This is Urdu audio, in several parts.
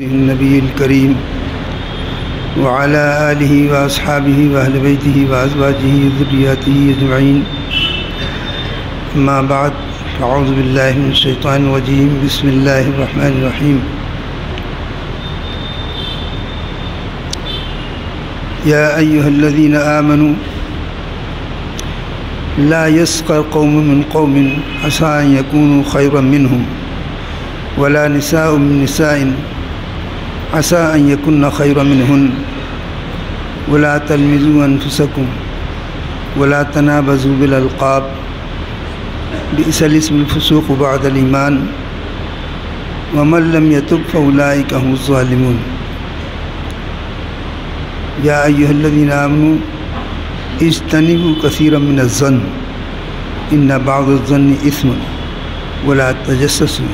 النبي الكريم وعلى آله وأصحابه وأهل بيته وأزواجه وذرياته أجمعين. أما بعد، أعوذ بالله من الشيطان الرجيم. بسم الله الرحمن الرحيم. يا أيها الذين آمنوا لا يسخر قوم من قوم عسى أن يكونوا خيرا منهم ولا نساء من نساء عسى أن يكن خيرا منهن ولا تلمزوا أنفسكم ولا تنابزوا بالألقاب بئس الاسم الفسوق بعد الإيمان ومن لم يتب فأولئك هم الظالمون. يا أيها الذين آمنوا اجتنبوا كثيرا من الظن إن بعض الظن إثم ولا تجسسوا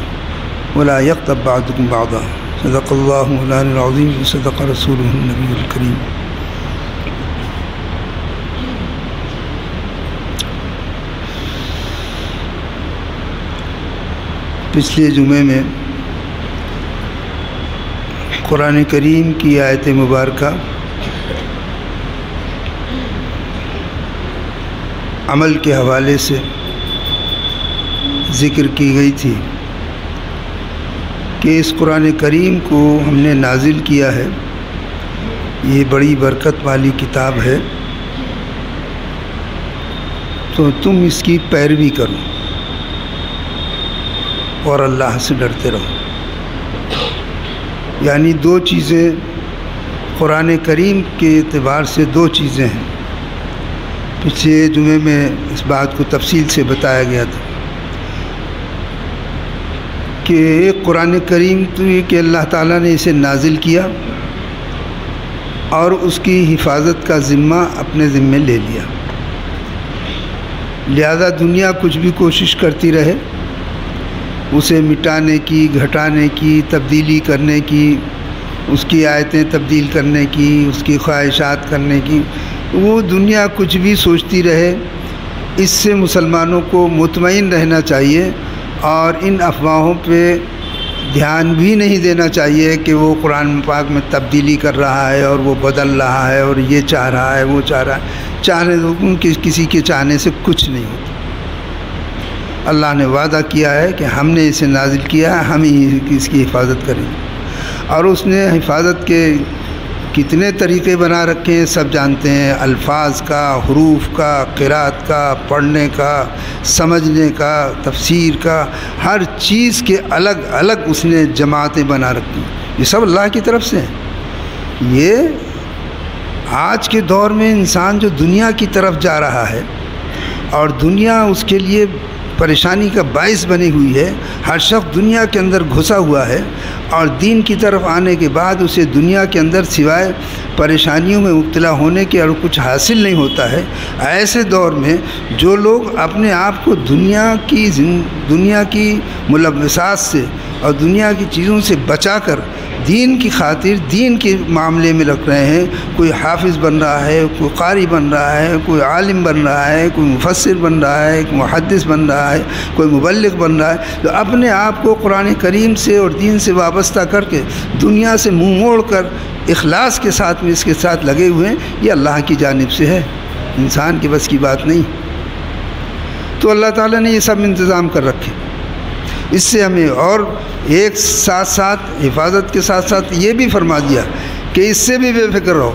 ولا يغتب بعضكم بعضا. صدق اللہ مولانا العظیم وصدق رسولہ النبی الکریم. پچھلے جمعے میں قرآن کریم کی آیت مبارکہ عمل کے حوالے سے ذکر کی گئی تھی کہ اس قرآن کریم کو ہم نے نازل کیا ہے، یہ بڑی برکت والی کتاب ہے، تو تم اس کی پیروی کرو اور اللہ سے ڈرتے رہو. یعنی دو چیزیں قرآن کریم کے اعتبار سے دو چیزیں ہیں. پچھلے جمعے میں اس بات کو تفصیل سے بتایا گیا تھا کہ قرآن کریم تو یہ کہ اللہ تعالیٰ نے اسے نازل کیا اور اس کی حفاظت کا ذمہ اپنے ذمے لے لیا. لہذا دنیا کچھ بھی کوشش کرتی رہے اسے مٹانے کی، گھٹانے کی، تبدیلی کرنے کی، اس کی آیتیں تبدیل کرنے کی، اس کی خواہشات کرنے کی، وہ دنیا کچھ بھی سوچتی رہے. اس سے مسلمانوں کو مطمئن رہنا چاہیے اور ان افواہوں پہ دھیان بھی نہیں دینا چاہیے کہ وہ قرآن پاک میں تبدیلی کر رہا ہے اور وہ بدل رہا ہے اور یہ چاہ رہا ہے وہ چاہ رہا ہے. چاہنے کسی کے چاہنے سے کچھ نہیں ہوتا. اللہ نے وعدہ کیا ہے کہ ہم نے اسے نازل کیا ہے، ہم ہی اس کی حفاظت کریں گے. اور اس نے حفاظت کے کتنے طریقے بنا رکھے ہیں سب جانتے ہیں، الفاظ کا، حروف کا، قرات کا، پڑھنے کا، سمجھنے کا، تفسیر کا، ہر چیز کے الگ الگ اس نے جماعتیں بنا رکھی. یہ سب اللہ کی طرف سے ہیں. یہ آج کے دور میں انسان جو دنیا کی طرف جا رہا ہے اور دنیا اس کے لیے پریشانی کا باعث بنی ہوئی ہے، ہر شخص دنیا کے اندر گھسا ہوا ہے اور دین کی طرف آنے کے بعد اسے دنیا کے اندر سوائے پریشانیوں میں مبتلا ہونے کے اور کچھ حاصل نہیں ہوتا ہے. ایسے دور میں جو لوگ اپنے آپ کو دنیا کی ملوثات سے اور دنیا کی چیزوں سے بچا کر دین کی خاطر دین کے معاملے میں رکھ رہے ہیں، کوئی حافظ بن رہا ہے، کوئی قاری بن رہا ہے، کوئی عالم بن رہا ہے، کوئی مفسر بن رہا ہے، کوئی محدث بن رہا ہے، کوئی مبلغ بن رہا ہے، تو اپنے آپ کو قرآن کریم سے اور دین سے وابستہ کر کے دنیا سے منہ موڑ کر اخلاص کے ساتھ میں اس کے ساتھ لگے ہوئے ہیں. یہ اللہ کی جانب سے ہے، انسان کے بس کی بات نہیں. تو اللہ تعالیٰ نے یہ سب انتظام کر رکھے. اس سے ہمیں اور ایک ساتھ حفاظت کے ساتھ ساتھ یہ بھی فرما دیا کہ اس سے بھی بے فکر رہو،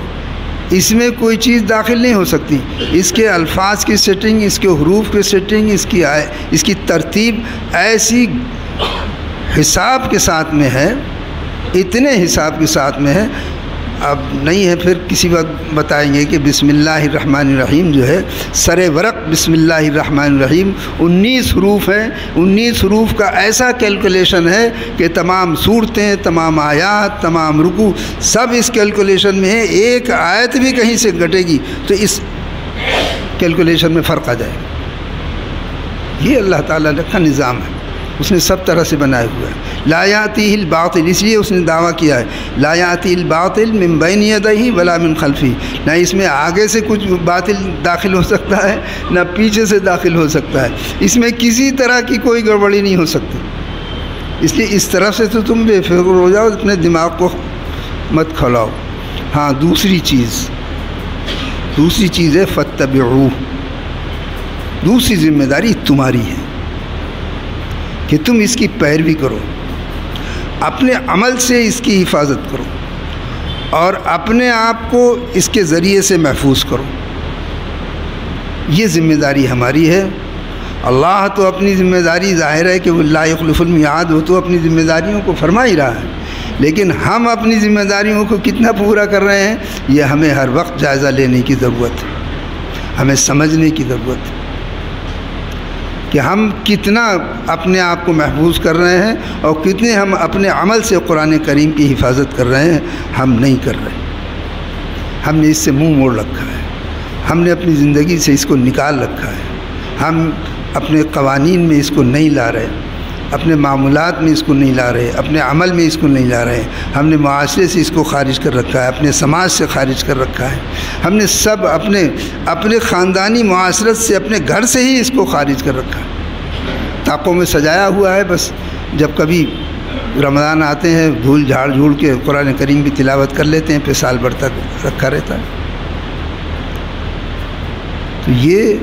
اس میں کوئی چیز داخل نہیں ہو سکتی. اس کے الفاظ کی سیٹنگ، اس کے حروف کی سیٹنگ، اس کی ترتیب ایسی حساب کے ساتھ میں ہے، اتنے حساب کے ساتھ میں ہے. اب نہیں ہے پھر کسی وقت بتائیں گے کہ بسم اللہ الرحمن الرحیم جو ہے سر ورق بسم اللہ الرحمن الرحیم 19 حروف ہیں. 19 حروف کا ایسا کیلکولیشن ہے کہ تمام صورتیں، تمام آیات، تمام رکوع سب اس کیلکولیشن میں ہے. ایک آیت بھی کہیں سے گھٹے گی تو اس کیلکولیشن میں فرق آ جائے گا. یہ اللہ تعالیٰ کا نظام ہے، اس نے سب طرح سے بنائے ہوئے ہیں. لا یاتیہ الباطل، اس لیے اس نے دعویٰ کیا ہے لا یاتی الباطل من بین یدیہ ولا من خلفہ، نہ اس میں آگے سے کچھ باطل داخل ہو سکتا ہے نہ پیچھے سے داخل ہو سکتا ہے. اس میں کسی طرح کی کوئی گڑبڑی نہیں ہو سکتی. اس لیے اس طرف سے تو تم بے فکر ہو جاؤ، اپنے دماغ کو مت کھلاؤ۔ ہاں دوسری چیز ہے فاتبعوہ، دوسری ذمہ داری تمہاری ہے کہ تم اس کی پیروی کرو، اپنے عمل سے اس کی حفاظت کرو اور اپنے آپ کو اس کے ذریعے سے محفوظ کرو۔ یہ ذمہ داری ہماری ہے۔ اللہ تو اپنی ذمہ داری ظاہر ہے کہ وہ لا یخلف المیعاد، وہ تو اپنی ذمہ داریوں کو فرما ہی رہا ہے، لیکن ہم اپنی ذمہ داریوں کو کتنا پورا کر رہے ہیں یہ ہمیں ہر وقت جائزہ لینے کی ضرورت ہے، ہمیں سمجھنے کی ضرورت ہے کہ ہم کتنا اپنے آپ کو محفوظ کر رہے ہیں اور کتنے ہم اپنے عمل سے قرآن کریم کی حفاظت کر رہے ہیں۔ ہم نہیں کر رہے، ہم نے اس سے منہ موڑ رکھا ہے، ہم نے اپنی زندگی سے اس کو نکال رکھا ہے، ہم اپنے قوانین میں اس کو نہیں لا رہے، اپنے معمولات میں اس کو نہیں لا رہے، اپنے عمل میں اس کو نہیں لا رہے، ہم نے معاشرے سے اس کو خارج کر رکھا ہے، اپنے سماج سے خارج کر رکھا ہے، ہم نے سب اپنے خاندانی معاشرت سے، اپنے گھر سے ہی اس کو خارج کر رکھا ہے، طاقوں میں سجایا ہوا ہے۔ بس جب کبھی رمضان آتے ہیں دھول جھاڑ جھوڑ کے قرآن کریم بھی تلاوت کر لیتے ہیں، پھر سال بھر تک رکھا رہتا ہے۔ تو یہ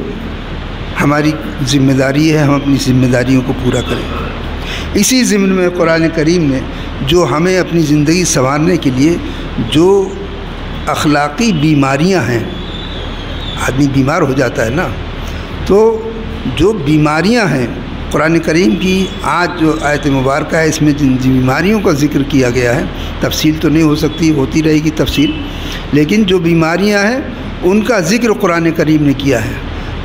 ہماری ذمہ داری ہے، ہم اپنی ذمہ داریوں کو پورا کریں۔ اسی ضمن میں قرآن کریم نے جو ہمیں اپنی زندگی سنوارنے کے لیے جو اخلاقی بیماریاں ہیں، آدمی بیمار ہو جاتا ہے نا، تو جو بیماریاں ہیں قرآن کریم کی آج جو آیت مبارکہ ہے اس میں جن بیماریوں کا ذکر کیا گیا ہے، تفصیل تو نہیں ہو سکتی، ہوتی رہے گی تفصیل، لیکن جو بیماریاں ہیں ان کا ذکر قرآن کریم نے کیا ہے۔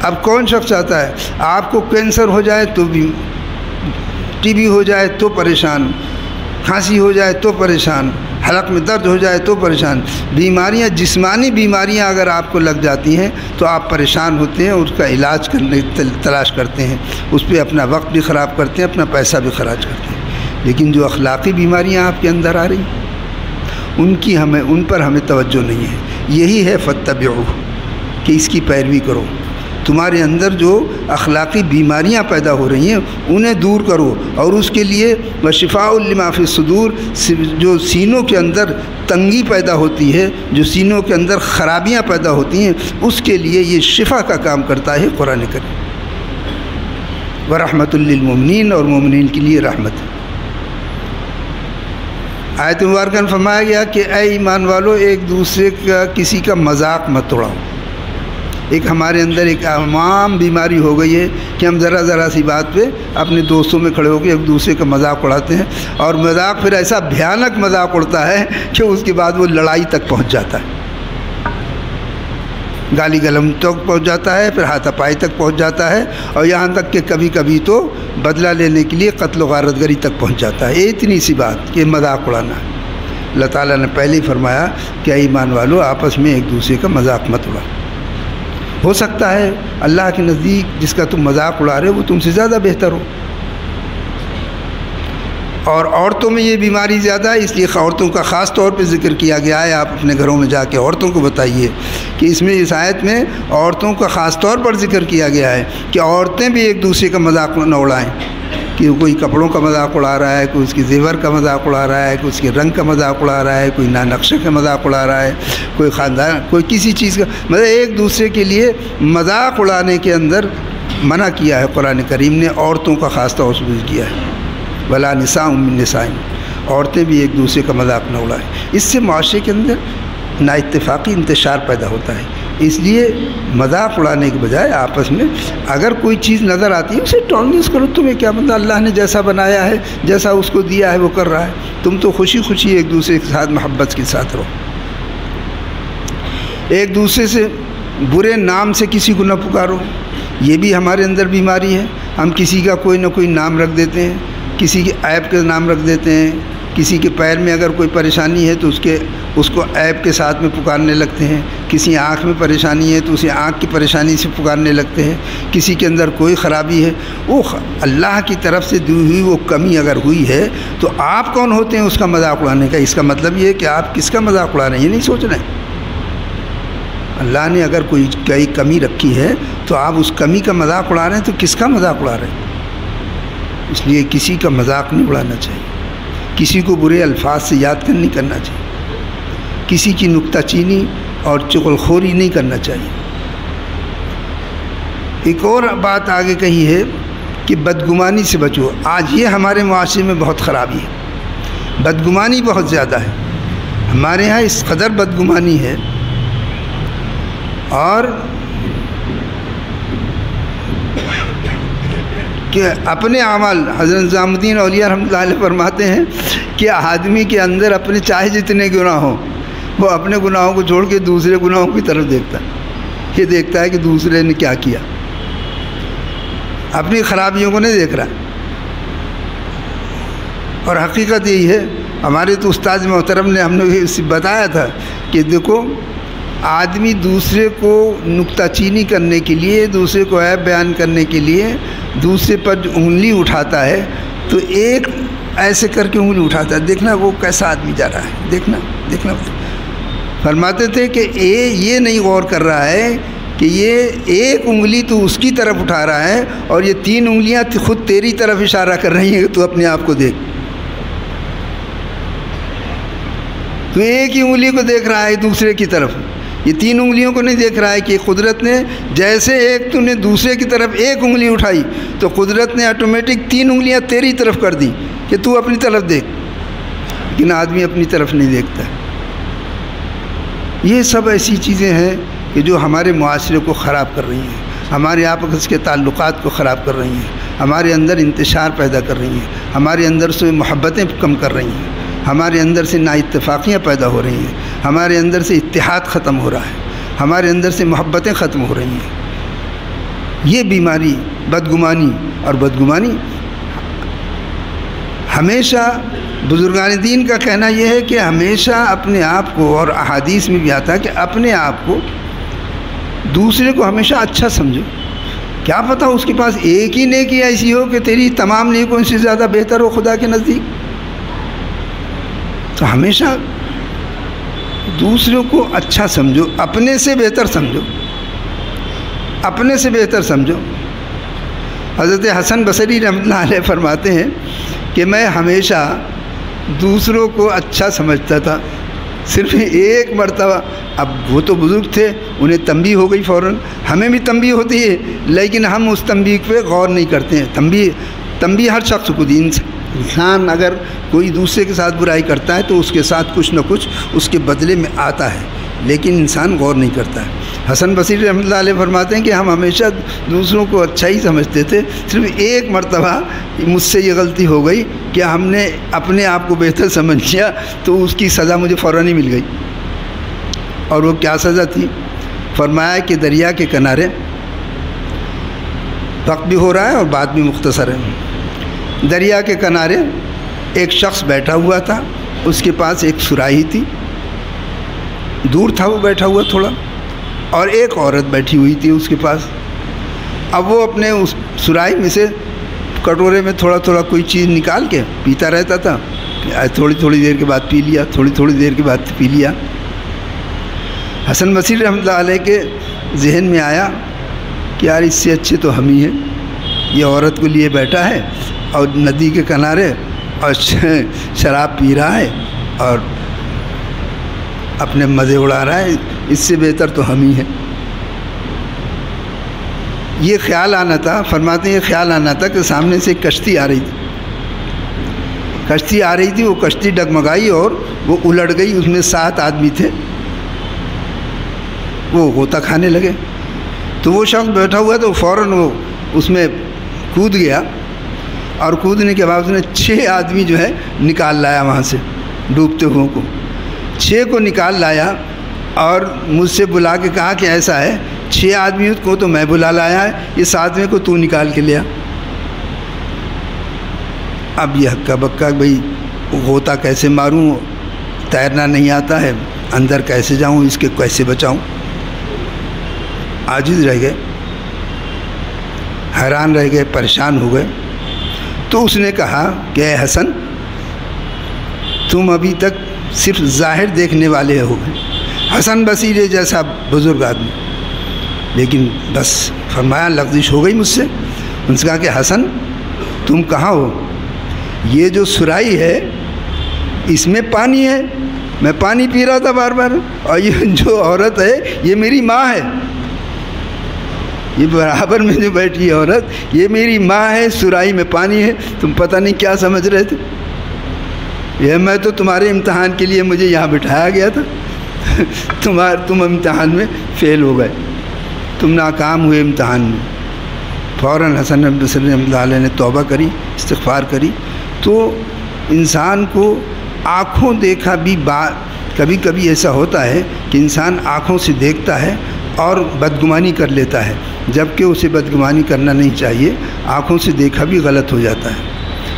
اب کون شخص چاہتا ہے آپ کو کینسر ہو جائے تو بھی، ٹی بی ہو جائے تو پریشان، کھانسی ہو جائے تو پریشان، حلق میں درد ہو جائے تو پریشان، بیماریاں جسمانی بیماریاں اگر آپ کو لگ جاتی ہیں تو آپ پریشان ہوتے ہیں، اس کا علاج کرنے تلاش کرتے ہیں، اس پہ اپنا وقت بھی خراب کرتے ہیں، اپنا پیسہ بھی خرچ کرتے ہیں۔ لیکن جو اخلاقی بیماریاں آپ کے اندر آ رہی ہیں ان پر ہمیں توجہ نہیں ہے۔ یہی ہے فاتبعوہ کہ اس کی پیروی کرو، تمہارے اندر جو اخلاقی بیماریاں پیدا ہو رہی ہیں انہیں دور کرو، اور اس کے لیے وشفاء لما فی الصدور، جو سینوں کے اندر تنگی پیدا ہوتی ہے، جو سینوں کے اندر خرابیاں پیدا ہوتی ہیں، اس کے لیے یہ شفا کا کام کرتا ہے قرآن کریم۔ ورحمۃ للمؤمنین، اور مومنین کے لیے رحمت ہے۔ آیت مبارکہ میں فرمایا گیا کہ اے ایمان والو ایک دوسرے کا کسی کا مذاق مت اڑاؤ۔ ایک ہمارے اندر ایک عام بیماری ہو گئی ہے کہ ہم ذرا سی بات پہ اپنے دوستوں میں کھڑے ہو کے ایک دوسرے کا مذاق اڑاتے ہیں، اور مذاق پھر ایسا بھیانک مذاق اڑتا ہے کہ اس کے بعد وہ لڑائی تک پہنچ جاتا ہے، گالی گلم تک پہنچ جاتا ہے، پھر ہاتھا پائی تک پہنچ جاتا ہے، اور یہاں تک کہ کبھی کبھی تو بدلہ لینے کے لیے قتل و غارت گری تک پہنچ جاتا ہے۔ اتنی سی بات کہ مذاق اڑانا ہے۔ اللہ تعالیٰ نے پہلے ہی فرمایا کہ اے ایمان والو آپس میں ایک دوسرے کا مذاق مت اڑاؤ۔ ہو سکتا ہے اللہ کے نزدیک جس کا تم مذاق اڑا رہے ہو وہ تم سے زیادہ بہتر ہو، اور عورتوں میں یہ بیماری زیادہ ہے، اس لیے عورتوں کا خاص طور پہ ذکر کیا گیا ہے۔ آپ اپنے گھروں میں جا کے عورتوں کو بتائیے کہ اس میں اس آیت میں عورتوں کا خاص طور پر ذکر کیا گیا ہے کہ عورتیں بھی ایک دوسرے کا مذاق نہ اڑائیں، کہ کوئی کپڑوں کا مذاق اڑا رہا ہے، کوئی اس کے زیور کا مذاق اڑا رہا ہے، کوئی اس کے رنگ کا مذاق اڑا رہا ہے، کوئی نقشے کا مذاق اڑا رہا ہے، کوئی خاندان، کوئی کسی چیز کا، مطلب ایک دوسرے کے لیے مذاق اڑانے کے اندر منع کیا ہے قرآن کریم نے، عورتوں کا خاص طور سے کیا ہے۔ ولا نساء من نساء، عورتیں بھی ایک دوسرے کا مذاق نہ اڑائیں۔ اس سے معاشرے کے اندر نا اتفاقی انتشار پیدا ہوتا ہے، اس لیے مذاق اڑانے کے بجائے آپس میں اگر کوئی چیز نظر آتی ہے اسے ٹالرنس کرو۔ تمہیں کیا مطلب، اللہ نے جیسا بنایا ہے، جیسا اس کو دیا ہے وہ کر رہا ہے، تم تو خوشی خوشی ایک دوسرے کے ساتھ محبت کے ساتھ رہو۔ ایک دوسرے سے برے نام سے کسی کو نہ پکارو، یہ بھی ہمارے اندر بیماری ہے۔ ہم کسی کا کوئی نہ کوئی نام رکھ دیتے ہیں، کسی کے عیب کا نام رکھ دیتے ہیں، کسی کے پیر میں اگر کوئی پریشانی ہے تو اس کو عیب کے ساتھ میں پکارنے لگتے ہیں، کسی آنکھ میں پریشانی ہے تو اسے آنکھ کی پریشانی سے پکارنے لگتے ہیں، کسی کے اندر کوئی خرابی ہے، وہ اللہ کی طرف سے دی ہوئی وہ کمی اگر ہوئی ہے تو آپ کون ہوتے ہیں اس کا مذاق اڑانے کا؟ اس کا مطلب یہ ہے کہ آپ کس کا مذاق اڑا رہے ہیں، یہ نہیں سوچ رہے ہیں۔ اللہ نے اگر کوئی کمی رکھی ہے تو آپ اس کمی کا مذاق اڑا رہے ہیں تو کس کا مذاق اڑا رہے ہیں؟ اس لیے کسی کا مذاق نہیں اڑانا چاہیے، کسی کو برے الفاظ سے یاد نہیں کرنا چاہیے، کسی کی نکتہ چینی اور چغل خوری نہیں کرنا چاہیے۔ ایک اور بات آگے کہی ہے کہ بدگمانی سے بچو۔ آج یہ ہمارے معاشرے میں بہت خرابی ہے، بدگمانی بہت زیادہ ہے ہمارے ہاں، اس قدر بدگمانی ہے، اور کہ اپنے اعمال، حضرت نظام الدین اولیاء رحمۃ اللہ علیہ فرماتے ہیں کہ آدمی کے اندر اپنے چاہے جتنے گناہ ہوں، وہ اپنے گناہوں کو چھوڑ کے دوسرے گناہوں کی طرف دیکھتا ہے، یہ دیکھتا ہے کہ دوسرے نے کیا کیا، اپنی خرابیوں کو نہیں دیکھ رہا۔ اور حقیقت یہی ہے، ہمارے تو استاد محترم نے ہم نے بتایا تھا کہ دیکھو، آدمی دوسرے کو نکتہ چینی کرنے کے لیے، دوسرے کو عیب بیان کرنے کے لیے دوسرے پر جو انگلی اٹھاتا ہے، تو ایک ایسے کر کے انگلی اٹھاتا ہے، دیکھنا وہ کیسا آدمی جا رہا ہے، دیکھنا۔ فرماتے تھے کہ یہ نہیں غور کر رہا ہے کہ یہ ایک انگلی تو اس کی طرف اٹھا رہا ہے، اور یہ 3 انگلیاں خود تیری طرف اشارہ کر رہی ہیں کہ تو اپنے آپ کو دیکھ۔ تو ایک ہی انگلی کو دیکھ رہا ہے دوسرے کی طرف، یہ 3 انگلیوں کو نہیں دیکھ رہا ہے کہ قدرت نے جیسے تو نے دوسرے کی طرف ایک انگلی اٹھائی، تو قدرت نے آٹومیٹک 3 انگلیاں تیری طرف کر دی کہ تو اپنی طرف دیکھ، لیکن آدمی اپنی طرف نہیں دیکھتا۔ یہ سب ایسی چیزیں ہیں کہ جو ہمارے معاشرے کو خراب کر رہی ہیں، ہمارے آپس کے تعلقات کو خراب کر رہی ہیں، ہمارے اندر انتشار پیدا کر رہی ہیں، ہمارے اندر سے محبتیں کم کر رہی ہیں، ہمارے اندر سے نا اتفاقیاں پیدا ہو رہی ہیں، ہمارے اندر سے اتحاد ختم ہو رہا ہے، ہمارے اندر سے محبتیں ختم ہو رہی ہیں۔ یہ بیماری بدگمانی، اور بدگمانی ہمیشہ بزرگان دین کا کہنا یہ ہے کہ ہمیشہ اپنے آپ کو، اور احادیث میں بھی آتا ہے کہ اپنے آپ کو، دوسرے کو ہمیشہ اچھا سمجھو۔ کیا پتہ اس کے پاس ایک ہی نیکی ایسی ہو کہ تیری تمام نیکوں سے زیادہ بہتر ہو خدا کے نزدیک۔ تو ہمیشہ دوسروں کو اچھا سمجھو، اپنے سے بہتر سمجھو، اپنے سے بہتر سمجھو۔ حضرت حسن بصری رحمۃ اللہ علیہ فرماتے ہیں کہ میں ہمیشہ دوسروں کو اچھا سمجھتا تھا، صرف ایک مرتبہ، اب وہ تو بزرگ تھے، انہیں تنبیہ ہو گئی فوراً، ہمیں بھی تنبیہ ہوتی ہے، لیکن ہم اس تنبیہ پہ غور نہیں کرتے ہیں۔ تنبیہ ہر شخص کو دی، انسان اگر کوئی دوسرے کے ساتھ برائی کرتا ہے تو اس کے ساتھ کچھ نہ کچھ اس کے بدلے میں آتا ہے، لیکن انسان غور نہیں کرتا ہے۔ حسن بصری رحمۃ اللہ علیہ فرماتے ہیں کہ ہم ہمیشہ دوسروں کو اچھا ہی سمجھتے تھے، صرف ایک مرتبہ مجھ سے یہ غلطی ہو گئی کہ ہم نے اپنے آپ کو بہتر سمجھ لیا، تو اس کی سزا مجھے فوراً ہی مل گئی۔ اور وہ کیا سزا تھی؟ فرمایا کہ دریا کے کنارے، وقت بھی ہو رہا ہے اور بات بھی مختصر ہے، دریا کے کنارے ایک شخص بیٹھا ہوا تھا، اس کے پاس ایک سراہی تھی، دور تھا وہ بیٹھا ہوا تھوڑا، اور ایک عورت بیٹھی ہوئی تھی اس کے پاس۔ اب وہ اپنے اس سراہی میں سے کٹورے میں تھوڑا تھوڑا کوئی چیز نکال کے پیتا رہتا تھا، تھوڑی تھوڑی دیر کے بعد پی لیا، تھوڑی تھوڑی دیر کے بعد پی لیا۔ حسن بصری رحمۃ اللہ علیہ کے ذہن میں آیا کہ یار اس سے اچھے تو ہم ہی ہیں، یہ عورت کو لیے بیٹھا ہے اور ندی کے کنارے اور شراب پی رہا ہے اور اپنے مزے اڑا رہا ہے، اس سے بہتر تو ہم ہی ہیں۔ یہ خیال آنا تھا، فرماتے ہیں یہ خیال آنا تھا کہ سامنے سے ایک کشتی آ رہی تھی، کشتی آ رہی تھی، وہ کشتی ڈگمگائی اور وہ الٹ گئی، اس میں 7 آدمی تھے، وہ غوطہ کھانے لگے۔ تو وہ شخص بیٹھا ہوا تو فوراً وہ اس میں کود گیا، اور کودنے کے بعد اس نے 6 آدمی جو ہے نکال لایا وہاں سے، ڈوبتے ہوئے کو 6 کو نکال لایا، اور مجھ سے بلا کے کہا کہ ایسا ہے 6 آدمی کو تو میں بلا لایا ہے، یہ 7ویں کو تو نکال کے لیا۔ اب یہ ہکا بکا بھائی غوطہ کیسے ماروں، تیرنا نہیں آتا ہے، اندر کیسے جاؤں، اس کے کیسے بچاؤں، عاجز رہ گئے، حیران رہ گئے، پریشان ہو گئے۔ تو اس نے کہا کہ اے حسن، تم ابھی تک صرف ظاہر دیکھنے والے ہو گئے، حسن بصری جیسا بزرگ آدمی، لیکن بس فرمایا لغزش ہو گئی مجھ سے۔ ان سے کہا کہ حسن، تم کہاں ہو؟ یہ جو سرائی ہے اس میں پانی ہے، میں پانی پی رہا تھا بار بار، اور یہ جو عورت ہے یہ میری ماں ہے، یہ برابر میں جو بیٹھی ہے عورت یہ میری ماں ہے، سرائی میں پانی ہے، تم پتہ نہیں کیا سمجھ رہے تھے، یہ میں تو تمہارے امتحان کے لیے مجھے یہاں بٹھایا گیا تھا، تم امتحان میں فیل ہو گئے، تم ناکام ہوئے امتحان میں۔ فوراً حسن بصری رحمۃ اللہ علیہ نے توبہ کری، استغفار کری۔ تو انسان کو آنکھوں دیکھا بھی کبھی کبھی ایسا ہوتا ہے کہ انسان آنکھوں سے دیکھتا ہے اور بدگمانی کر لیتا ہے، جبکہ اسے بدگمانی کرنا نہیں چاہیے، آنکھوں سے دیکھا بھی غلط ہو جاتا ہے۔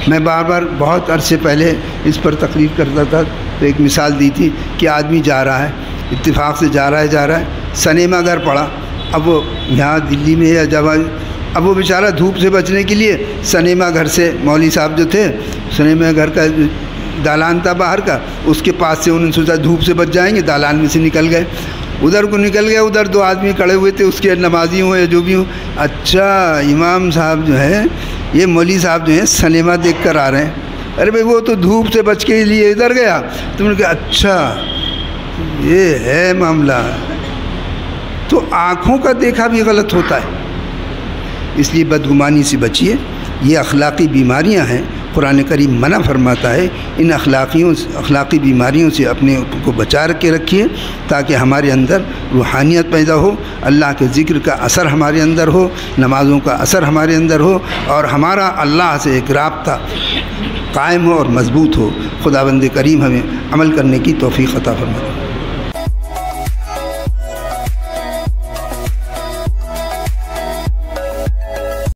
میں بار بار بہت عرصے پہلے اس پر تقریر کرتا تھا، تو ایک مثال دی تھی کہ آدمی جا رہا ہے، اتفاق سے جا رہا ہے، سنیما گھر پڑا، اب وہ یہاں دلی میں یا جب اب وہ بیچارہ دھوپ سے بچنے کے لیے سنیما گھر سے، مولوی صاحب جو تھے سنیما گھر کا دالان تھا باہر کا، اس کے پاس سے انہوں نے سوچا دھوپ سے بچ جائیں گے، دالان میں سے نکل گئے، ادھر کو نکل گئے، ادھر دو آدمی کھڑے ہوئے تھے، اس کے نمازی ہوں یا جو بھی ہوں، اچھا امام صاحب جو ہے یہ مولوی صاحب جو ہیں سنیما دیکھ کر آ رہے ہیں، ارے بھائی وہ تو دھوپ سے بچ کے لیے ادھر گیا، تم نے کہا اچھا یہ ہے معاملہ۔ تو آنکھوں کا دیکھا بھی غلط ہوتا ہے، اس لیے بدگمانی سے بچیے، یہ اخلاقی بیماریاں ہیں، قرآن کریم منع فرماتا ہے، ان اخلاقی بیماریوں سے اپنے کو بچا کے رکھیے تاکہ ہمارے اندر روحانیت پیدا ہو، اللہ کے ذکر کا اثر ہمارے اندر ہو، نمازوں کا اثر ہمارے اندر ہو، اور ہمارا اللہ سے ایک رابطہ قائم ہو اور مضبوط ہو۔ خداوند کریم ہمیں عمل کرنے کی توفیق عطا فرمائے۔